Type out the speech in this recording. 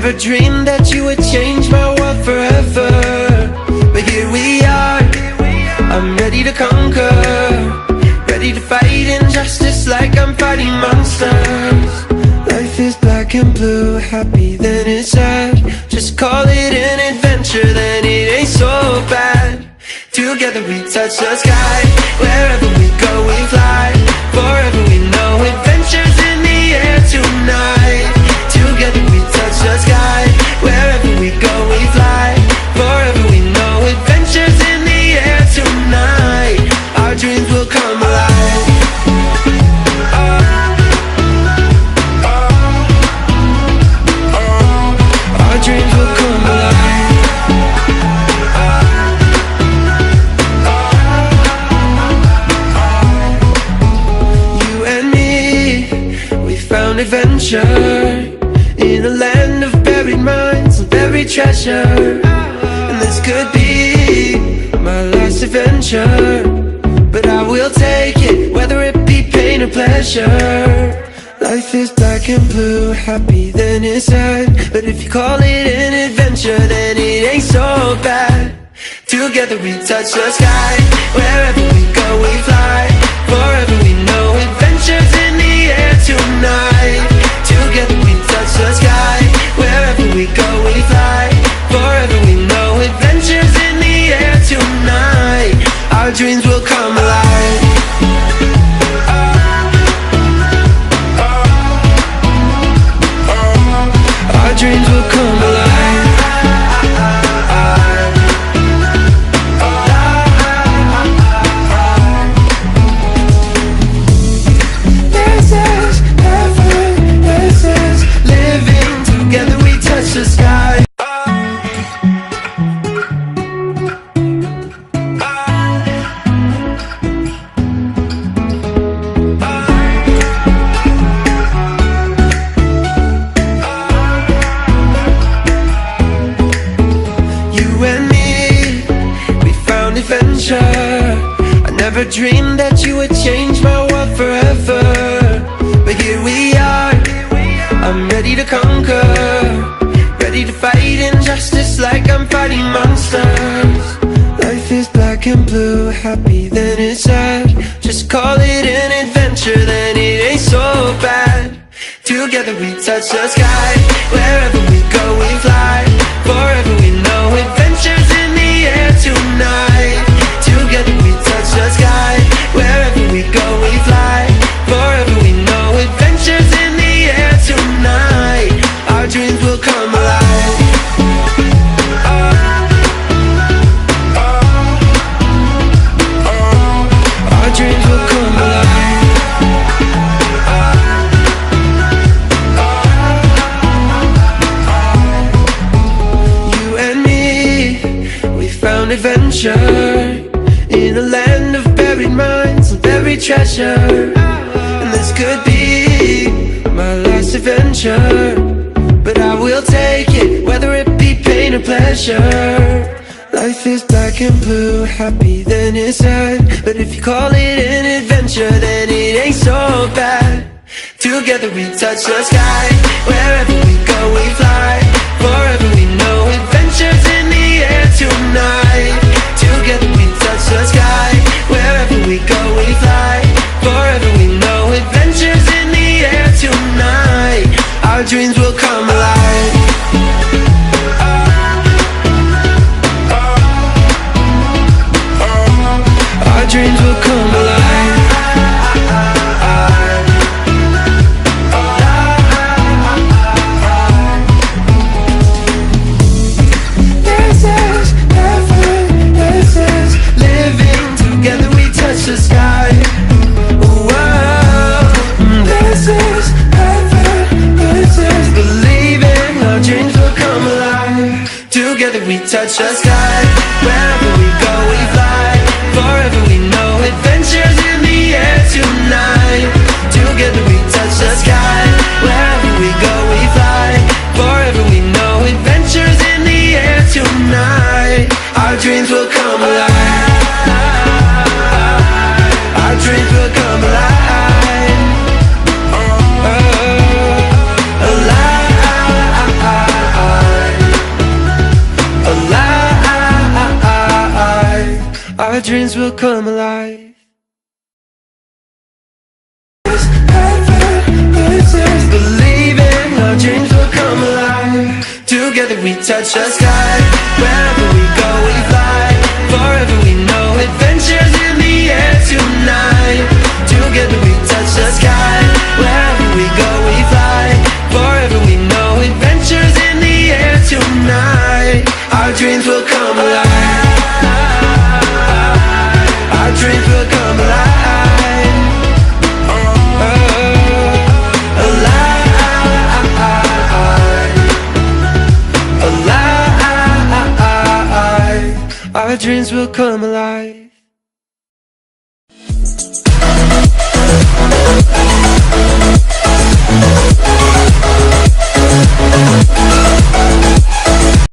never dreamed that you would change my world forever, but here we are. I'm ready to conquer, ready to fight injustice like I'm fighting monsters. Life is black and blue, happy then it's sad. Just call it an adventure, then it ain't so bad. Together we touch the sky, wherever we go we fly. Forever we know adventures in the air tonight. Together we touch the sky, wherever we go we fly. Forever we know adventures in the air tonight. Our dreams will come alive. Our dreams will come alive. You and me, we found adventure in a land of buried mines and buried treasure. And this could be my last adventure, but I will take it, whether it be pain or pleasure. Life is black and blue, happy then it's sad. But if you call it an adventure, then it ain't so bad. Together we touch the sky, wherever we go we fly. Forever we know adventures in the air tonight. Together we touch the sky, wherever we go we fly. Forever we know adventures in the air tonight. Our dreams will come alive. Our dreams will come alive. This is heaven, this is living. Together we touch the sky. I never dreamed that you would change my world forever, but here we are. I'm ready to conquer, ready to fight injustice like I'm fighting monsters. Life is black and blue, happy then it's sad. Just call it an adventure, then it ain't so bad. Together we touch the sky, wherever we go we fly. Forever we know adventures in the air tonight. Together we touch the sky, wherever we go we fly. Forever we know adventures in the air tonight. Our dreams will come alive. Our dreams will come alive. You and me, we found adventure in a land of buried mines and buried treasure. And this could be my last adventure, but I will take it, whether it be pain or pleasure. Life is black and blue, happy then it's sad. But if you call it an adventure, then it ain't so bad. Together we touch the sky, wherever we go we fly. Forever we know adventures in the air tonight. Together we touch the sky, wherever we go we fly. Forever we know adventures in the air tonight. Our dreams will come alive. Our dreams will come alive. This is heaven, this is living. Together we touch the sky. Whoa. This is heaven, this is believing. Our dreams will come alive. Together we touch the sky, wherever we go we fly. Forever we know adventures in the air tonight. Together we touch the sky, wherever we go we fly. Forever we know adventures in the air tonight. Our dreams will come alive. Our dreams will come alive. Alive. dreams will come alive. Believing our dreams will come alive. Together we touch the sky. Wherever we go we fly. Forever we know adventures in the air tonight. Together we touch the sky. Wherever we go we fly. Forever we know adventures in the air tonight. Our dreams will come alive. Our dreams will come alive. Alive. Our dreams will come alive.